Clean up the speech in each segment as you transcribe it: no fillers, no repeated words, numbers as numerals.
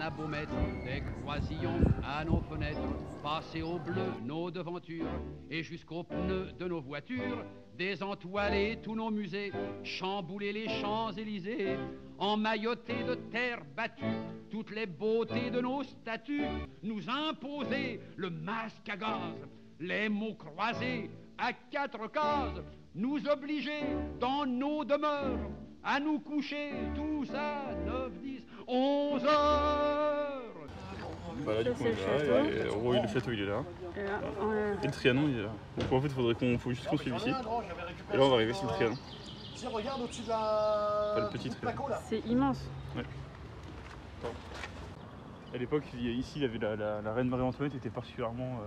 a beau mettre des croisillons à nos fenêtres, passer au bleu nos devantures et jusqu'aux pneus de nos voitures, désentoiler tous nos musées, chambouler les Champs-Élysées, emmailloter de terre battue toutes les beautés de nos statues, nous imposer le masque à gaz, les mots croisés à 4 cases, nous obliger dans nos demeures à nous coucher tous à 9, 10, 11 heures. Voilà, du coup, on est là, et en gros, le château il est là. Et le Trianon il est là. Donc en fait, faut juste qu'on suive ici. Et là, on va arriver sur le Trianon. Regarde au-dessus de la. Enfin, le petit Trianon. C'est immense. Ouais. À l'époque, ici, il y avait la reine Marie-Antoinette était particulièrement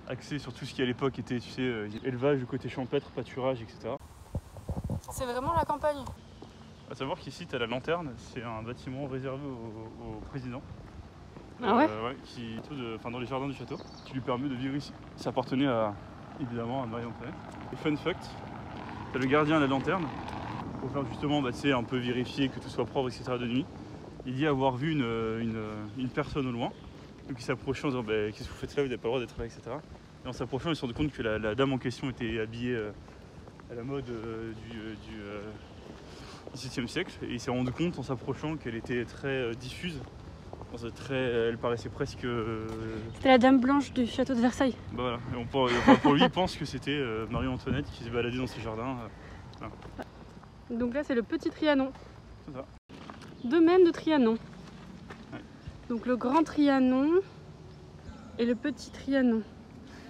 axée sur tout ce qui à l'époque était, tu sais, élevage, le côté champêtre, pâturage, etc. C'est vraiment la campagne. À savoir qu'ici, tu as la lanterne, c'est un bâtiment réservé au président. Ah ouais, qui dans les jardins du château, qui lui permet de vivre ici. Ça appartenait évidemment à Marie-Antoinette. Et fun fact, tu as le gardien à la lanterne, pour faire justement un peu vérifier que tout soit propre, etc. de nuit. Il dit avoir vu une personne au loin, donc il s'approchait en disant qu'est-ce que vous faites là, vous n'avez pas le droit d'être là, etc. Et en s'approchant, il s'est rendu compte que la dame en question était habillée à la mode du XVIIe siècle, et il s'est rendu compte en s'approchant qu'elle était très diffuse. Elle paraissait presque. C'était la dame blanche du château de Versailles. Voilà. Et pour lui, il pense que c'était Marie-Antoinette qui s'est baladée dans ses jardins. Voilà. Donc là, c'est le petit Trianon. C'est ça. Domaine de Trianon. Ouais. Donc le grand Trianon et le petit Trianon.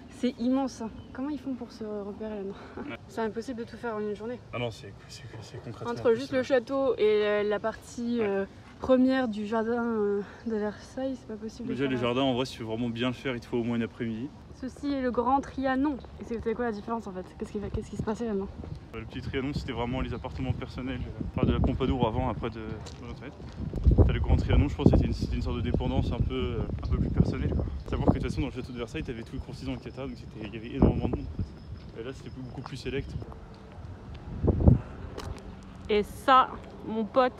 C'est immense. Comment ils font pour se repérer là-dedans? Ouais. C'est impossible de tout faire en une journée. Ah non, c'est concrètement. Entre juste le château et la partie première du jardin de Versailles, c'est pas possible. Déjà, les jardins, en vrai, si tu veux vraiment bien le faire, il te faut au moins une après-midi. Ceci est le grand Trianon. Et c'était quoi la différence en fait? Qu'est-ce qui se passait là-dedans? Le petit Trianon, c'était vraiment les appartements personnels de la Pompadour avant, après de Marie-Antoinette. Le grand Trianon, je pense que c'était une sorte de dépendance un peu plus personnelle. Faut savoir que de toute façon, dans le château de Versailles, tu avais tous les courtisans, etc. Donc il y avait énormément de monde. En fait. Et là, c'était beaucoup plus sélect. Et ça, mon pote.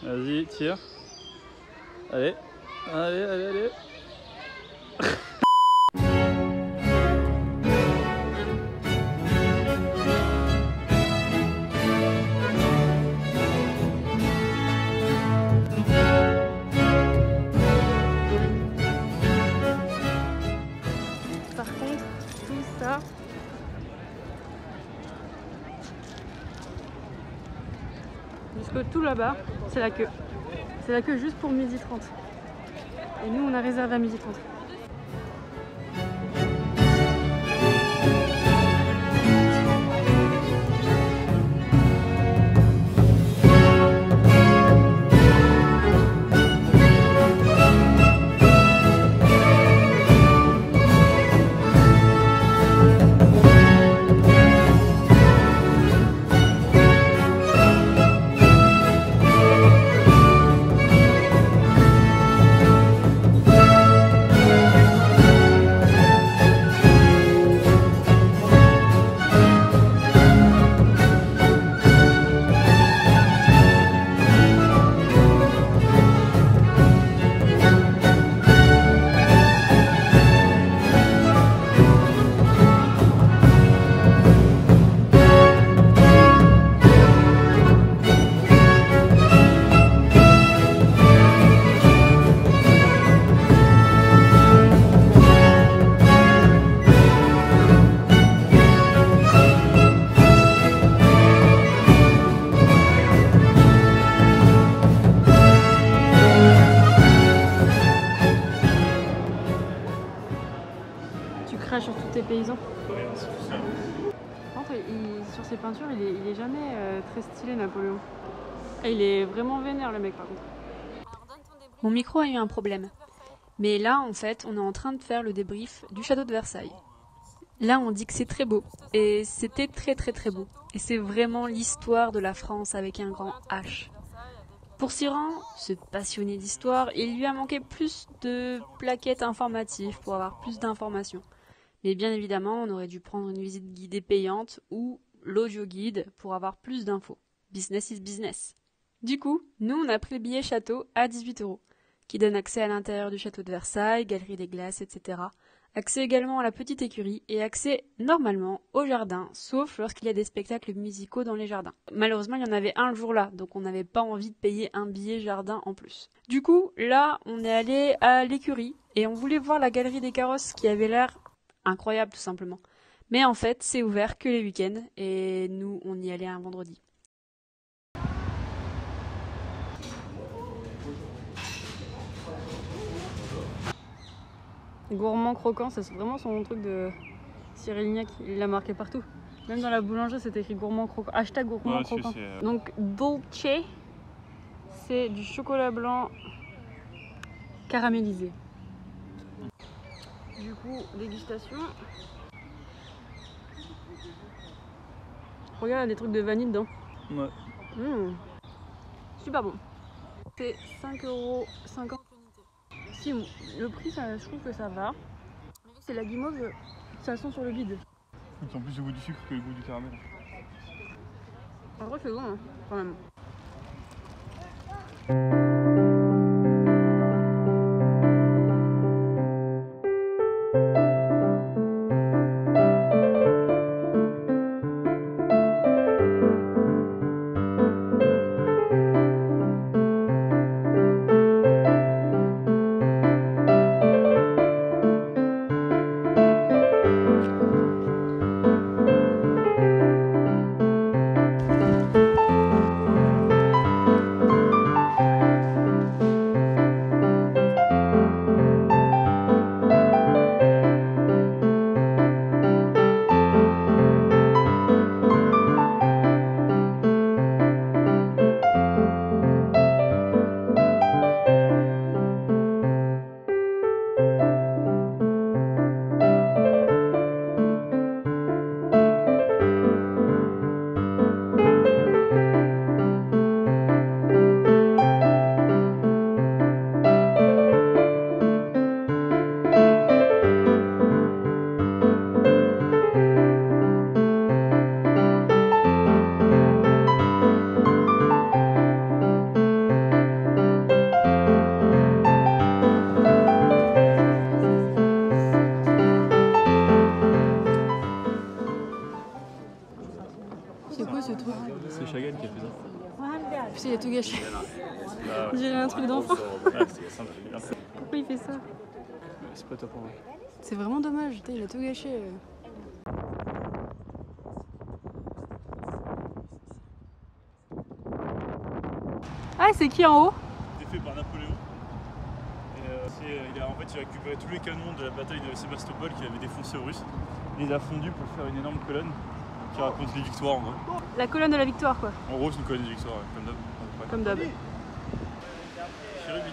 Vas-y, tire. Allez. Par contre, tout ça, jusque tout là-bas, c'est la queue. C'est la queue juste pour 12h30. Et nous, on a réservé à 12h30. Sur tous tes paysans. Par contre, sur ses peintures, il est jamais très stylé, Napoléon. Et il est vraiment vénère, le mec, par contre. Mon micro a eu un problème. Mais là, en fait, on est en train de faire le débrief du château de Versailles. Là, on dit que c'est très beau. Et c'était très très très beau. Et c'est vraiment l'histoire de la France avec un grand H. Pour Cyran, ce passionné d'histoire, il lui a manqué plus de plaquettes informatives pour avoir plus d'informations. Mais bien évidemment, on aurait dû prendre une visite guidée payante ou l'audio guide pour avoir plus d'infos. Business is business. Du coup, nous on a pris le billet château à 18 €, qui donne accès à l'intérieur du château de Versailles, galerie des glaces, etc. Accès également à la petite écurie et accès normalement au jardin, sauf lorsqu'il y a des spectacles musicaux dans les jardins. Malheureusement, il y en avait un le jour-là, donc on n'avait pas envie de payer un billet jardin en plus. Du coup, là, on est allé à l'écurie et on voulait voir la galerie des carrosses qui avait l'air incroyable tout simplement. Mais en fait, c'est ouvert que les week-ends et nous, on y allait un vendredi. Gourmand croquant, c'est vraiment son truc de Cyril Lignac, il l'a marqué partout. Même dans la boulangerie, c'est écrit gourmand croquant. Hashtag gourmand croquant. Donc dolce, c'est du chocolat blanc caramélisé. Du coup, dégustation. Regarde, il y a des trucs de vanille dedans. Ouais. Super bon. C'est 5,50 €. Si, le prix, ça, je trouve que ça va. Mais c'est la guimauve, ça sent sur le vide. Ils ont plus le goût du sucre que le goût du caramel. En vrai, c'est bon, hein, quand même. C'est Chagall qui a fait ça. Putain, il a tout gâché. Ah On dirait un truc d'enfant. C'était simple. Pourquoi il fait ça? C'est pas top en vrai. C'est vraiment dommage, putain, il a tout gâché. Ah, c'est qui en haut? C'était fait par Napoléon. Et en fait, il a récupéré tous les canons de la bataille de Sébastopol qu'il avait défoncé aux Russes. Et il a fondu pour faire une énorme colonne qui raconte les victoires en gros. La colonne de la victoire, quoi. En gros, c'est une colonne de victoire, comme d'hab. Ouais. Comme d'hab. Chérubini.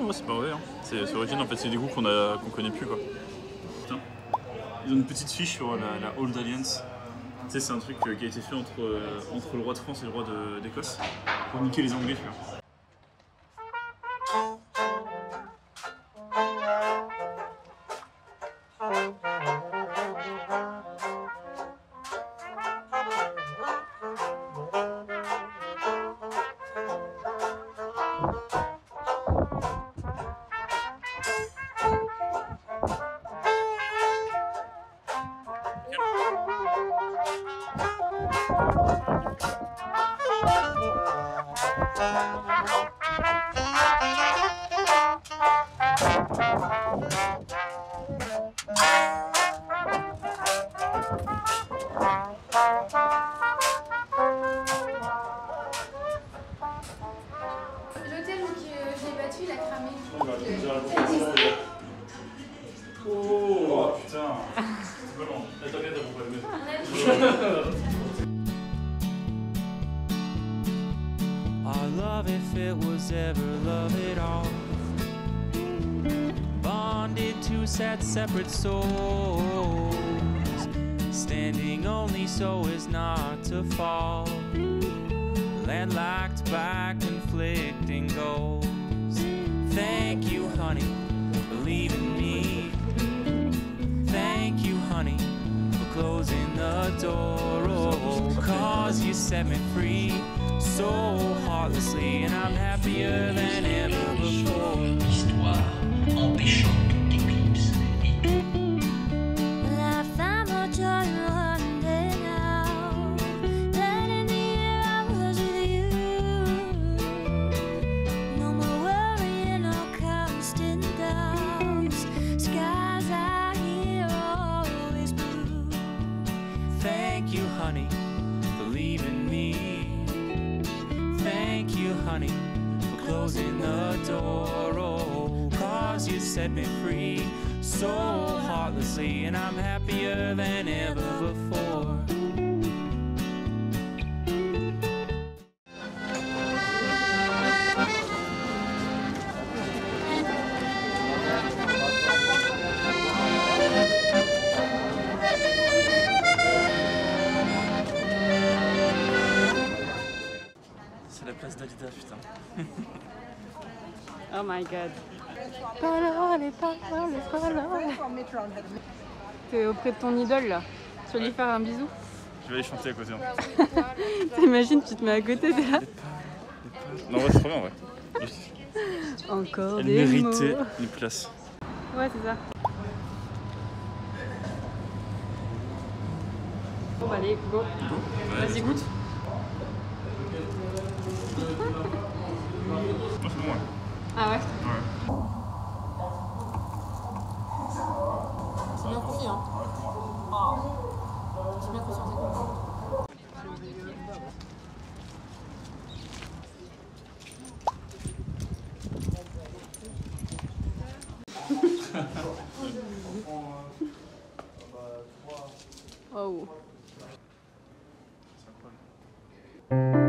Moi c'est pas vrai, hein. C'est original en fait, c'est des goûts qu'on connaît plus quoi. Putain. Ils ont une petite fiche sur la Old Alliance. Tu sais, c'est un truc qui a été fait entre le roi de France et le roi d'Écosse pour niquer les Anglais, tu vois. L'hôtel où j'ai battu, il a cramé. Oh putain. C'est pas long. T'inquiète, t'as pas le mettre. Our love, if it was ever love at all, bonded to sad separate souls, standing only so as not to fall, landlocked by conflicting goals. Thank you, honey, for leaving me. Thank you, honey, for closing the door. Oh, 'cause you set me free so heartlessly, and I'm happier than ever before. Histoire empêchante d'éclipse. Thank you, honey, for leaving me. Thank you, honey, for closing the door. Oh, 'cause you set me free so heartlessly, and I'm happier than ever before. C'est la place d'Alida, putain. Oh my god. Parole, parole, parole. T'es auprès de ton idole là. Tu vas lui faire un bisou. Je vais aller chanter à côté. Hein. T'imagines, tu te mets à côté, t'es là. Non, ouais, c'est trop bien, ouais. Encore Elle des méritait mots. une place. Ouais, c'est ça. Bon, bah, allez, go. Vas-y, goûte. Moi, c'est bon, ouais. Ah ouais? Ouais. C'est bien confié, hein. J'ai bien conscience. Oh. C'est incroyable.